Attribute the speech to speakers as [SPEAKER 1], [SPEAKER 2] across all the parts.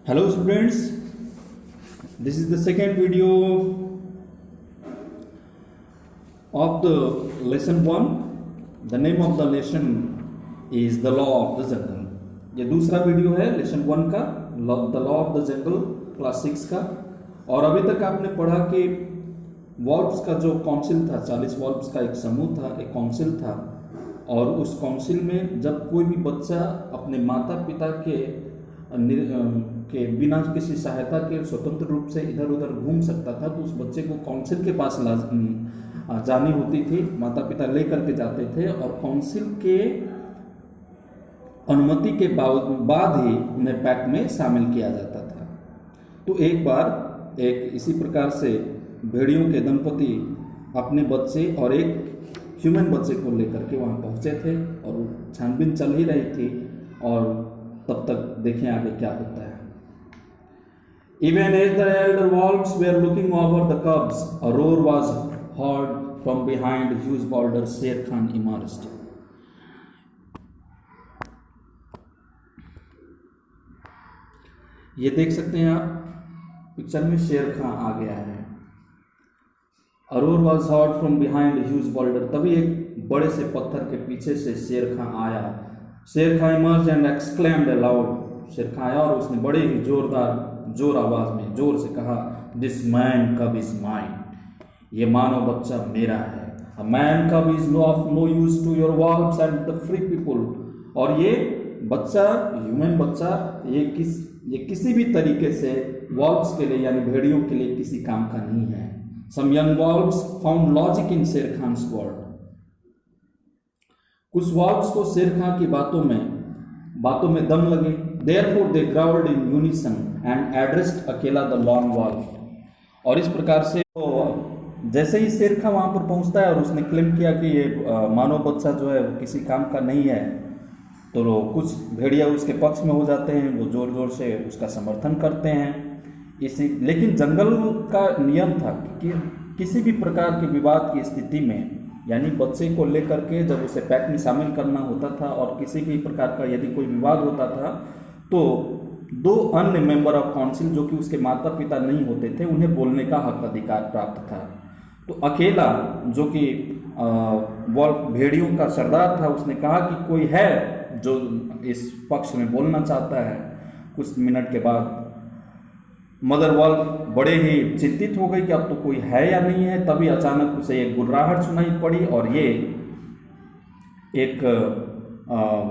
[SPEAKER 1] Hello students, this is the second video of the lesson 1. The name of the lesson is the law of the jungle. ये दूसरा video है lesson 1 का, the law of the jungle class 6 का। और अभी तक आपने पढ़ा कि वॉल्व्स का जो काउंसिल था, 40 वॉल्व्स का एक समूह था, एक काउंसिल था। और उस काउंसिल में जब कोई भी बच्चा अपने माता पिता के बिना किसी सहायता के स्वतंत्र रूप से इधर उधर घूम सकता था, तो उस बच्चे को काउंसिल के पास जानी होती थी, माता पिता लेकर के जाते थे और काउंसिल के अनुमति के बाद ही उन्हें पैक में शामिल किया जाता था। तो एक बार एक इसी प्रकार से भेड़ियों के दंपति अपने बच्चे और एक ह्यूमन बच्चे को लेकर के वहाँ पहुँचे थे और छानबीन चल ही रही थी। और तब तक देखें आगे क्या होता है। Even as the elder wolves were looking over the cubs, a roar was heard from behind huge boulder. Sher Khan emerged. ये देख सकते हैं आप पिक्चर में, शेर खान आ गया है। A roar was heard from behind huge boulder. तभी एक बड़े से पत्थर के पीछे से शेर खान आया। शेर Khan emerged and exclaimed aloud. शेर खान आया और उसने बड़े ही जोर आवाज में जोर से कहा, This man cub is mine. ये मानव बच्चा मेरा है। A man cub is of no use to your wolves and the free people. और ये बच्चा, ह्यूमन बच्चा, ये किसी भी तरीके से वॉल्व्स के लिए यानी भेड़ियों के लिए किसी काम का नहीं है। Some young wolves found logic in शेर खान्स word. कुछ वॉल्व्स को शेर खान की बातों में दम लगे। Therefore they growled in unison and addressed अकेला the long wolf. और इस प्रकार से जैसे ही शेर खान वहां पर पहुंचता है और उसने क्लेम किया कि ये मानव बच्चा जो है वो किसी काम का नहीं है, तो कुछ भेड़िया उसके पक्ष में हो जाते हैं, वो जोर जोर से उसका समर्थन करते हैं। लेकिन जंगल का नियम था कि किसी भी प्रकार के विवाद की स्थिति में, यानी बच्चे को लेकर के जब उसे पैक में शामिल करना होता था और किसी भी प्रकार का यदि कोई विवाद होता था, तो दो अन्य मेंबर ऑफ काउंसिल जो कि उसके माता पिता नहीं होते थे, उन्हें बोलने का हक अधिकार प्राप्त था। तो अकेला जो कि भेड़ियों का सरदार था, उसने कहा कि कोई है जो इस पक्ष में बोलना चाहता है। कुछ मिनट के बाद मदर वॉल्फ बड़े ही चिंतित हो गई कि अब तो कोई है या नहीं है। तभी अचानक उसे एक गुर्राहट सुनाई पड़ी और ये एक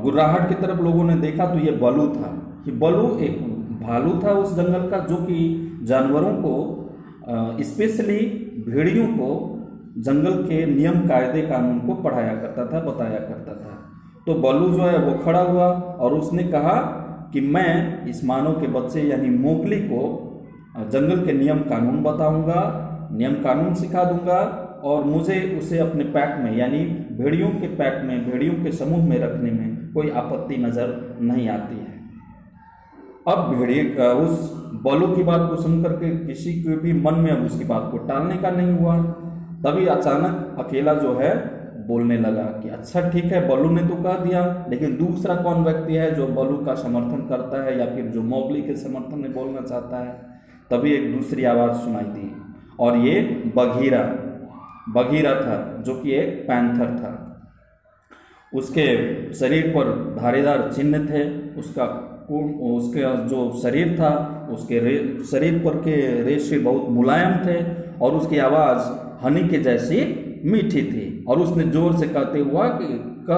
[SPEAKER 1] गुर्राहट की तरफ लोगों ने देखा तो ये बलू था। ये बलू एक भालू था उस जंगल का, जो कि जानवरों को, स्पेशली भेड़ियों को जंगल के नियम कायदे कानून को पढ़ाया करता था, बताया करता था। तो बलू जो है वो खड़ा हुआ और उसने कहा कि मैं इस मानव के बच्चे यानी मोगली को जंगल के नियम कानून बताऊंगा, नियम कानून सिखा दूंगा और मुझे उसे अपने पैक में यानी भेड़ियों के पैक में, भेड़ियों के समूह में रखने में कोई आपत्ति नजर नहीं आती है। अब भेड़िए उस बलू की बात को सुनकर के किसी के भी मन में अब उसकी बात को टालने का नहीं हुआ। तभी अचानक अकेला जो है बोलने लगा कि अच्छा ठीक है, बलू ने तो कह दिया, लेकिन दूसरा कौन व्यक्ति है जो बलू का समर्थन करता है या फिर जो मोगली के समर्थन में बोलना चाहता है। तभी एक दूसरी आवाज़ सुनाई दी और ये बघीरा था, जो कि एक पैंथर था। उसके शरीर पर धारीदार चिन्ह थे। उसका जो शरीर था, उसके शरीर पर के रेशे बहुत मुलायम थे और उसकी आवाज़ हनी के जैसी मीठी थी। और उसने जोर से कह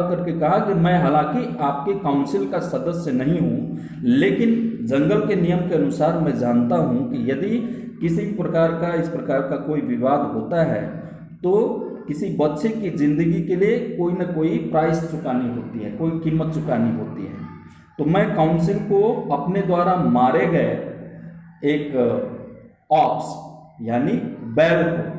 [SPEAKER 1] करके कहा कि मैं हालांकि आपके काउंसिल का सदस्य नहीं हूँ, लेकिन जंगल के नियम के अनुसार मैं जानता हूँ कि यदि किसी प्रकार का इस प्रकार का कोई विवाद होता है तो किसी बच्चे की जिंदगी के लिए कोई ना कोई प्राइस चुकानी होती है, कोई कीमत चुकानी होती है। तो मैं काउंसिल को अपने द्वारा मारे गए एक ऑक्स यानी बैल को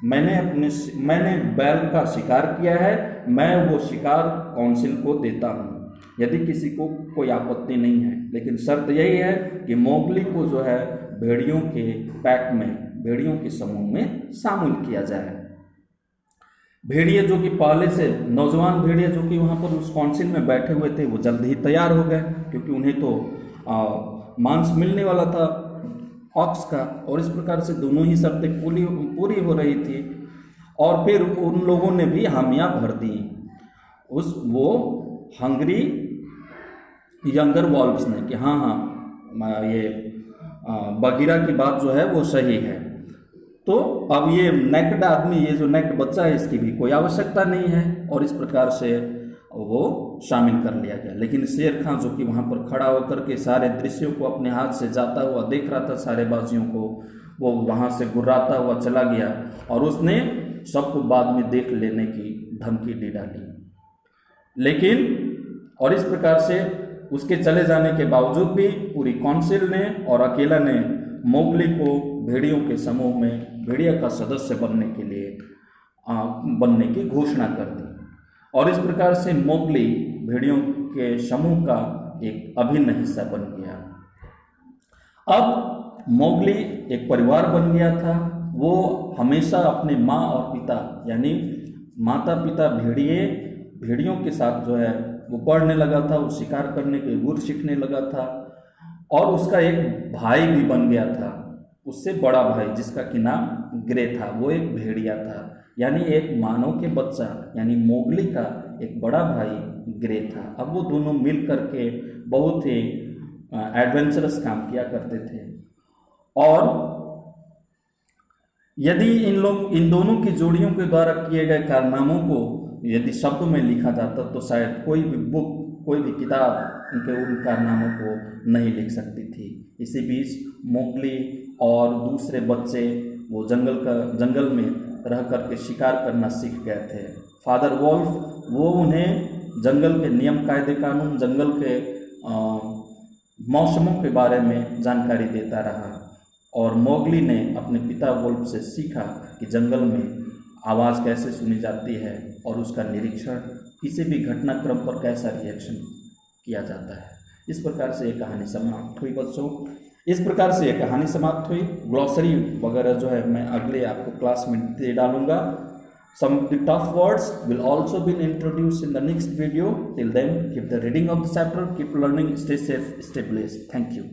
[SPEAKER 1] मैंने बैल का शिकार किया है, मैं वो शिकार काउंसिल को देता हूँ यदि किसी को कोई आपत्ति नहीं है। लेकिन शर्त यही है कि मोगली को जो है भेड़ियों के पैक में, भेड़ियों के समूह में शामिल किया जाए। भेड़िए जो कि पहले से नौजवान भेड़िए जो कि वहाँ पर उस काउंसिल में बैठे हुए थे, वो जल्द ही तैयार हो गए, क्योंकि उन्हें तो मांस मिलने वाला था ऑक्स का, और इस प्रकार से दोनों ही शर्तें पूरी हो रही थी। और फिर उन लोगों ने भी हामियां भर दी, वो हंगरी यंगर वॉल्व्स ने, कि हाँ हाँ ये बगीरा की बात जो है वो सही है। तो अब ये नेक्ड आदमी, ये जो नेक्ड बच्चा है, इसकी भी कोई आवश्यकता नहीं है, और इस प्रकार से वो शामिल कर लिया गया। लेकिन शेर खां जो कि वहाँ पर खड़ा होकर के सारे दृश्यों को अपने हाथ से जाता हुआ देख रहा था, सारे बाजियों को, वो वहाँ से गुर्राता हुआ चला गया और उसने सबको बाद में देख लेने की धमकी दे डाली। लेकिन और इस प्रकार से उसके चले जाने के बावजूद भी पूरी काउंसिल ने और अकेला ने मोगली को भेड़ियों के समूह में भेड़िया का सदस्य बनने की घोषणा कर दी, और इस प्रकार से मोगली भेड़ियों के समूह का एक अभिन्न हिस्सा बन गया। अब मोगली एक परिवार बन गया था। वो हमेशा अपने माँ और पिता यानी माता पिता भेड़ियों के साथ जो है वो पढ़ने लगा था, वो शिकार करने के गुर सीखने लगा था, और उसका एक भाई भी बन गया था, उससे बड़ा भाई जिसका कि नाम ग्रे था, वो एक भेड़िया था। यानी एक मानव के बच्चा यानी मोगली का एक बड़ा भाई ग्रे था। अब वो दोनों मिल करके बहुत ही एडवेंचरस काम किया करते थे, और यदि इन दोनों की जोड़ियों के द्वारा किए गए कारनामों को यदि शब्दों में लिखा जाता तो शायद कोई भी बुक, कोई भी किताब उन कारनामों को नहीं लिख सकती थी। इसी बीच मोगली और दूसरे बच्चे वो जंगल में रह करके शिकार करना सीख गए थे। फादर वॉल्फ वो उन्हें जंगल के नियम कायदे कानून, जंगल के मौसमों के बारे में जानकारी देता रहा, और मोगली ने अपने पिता वोल्फ से सीखा कि जंगल में आवाज़ कैसे सुनी जाती है और उसका निरीक्षण, किसी भी घटनाक्रम पर कैसा रिएक्शन किया जाता है। इस प्रकार से ये कहानी समाप्त हुई बच्चों। इस प्रकार से ये कहानी समाप्त हुई। ग्लॉसरी वगैरह जो है मैं अगले आपको क्लास में दे डालूंगा। Some of the tough words will also be introduced in the next video. Till then, keep the reading of the chapter, keep learning, stay safe, stay blessed. Thank you.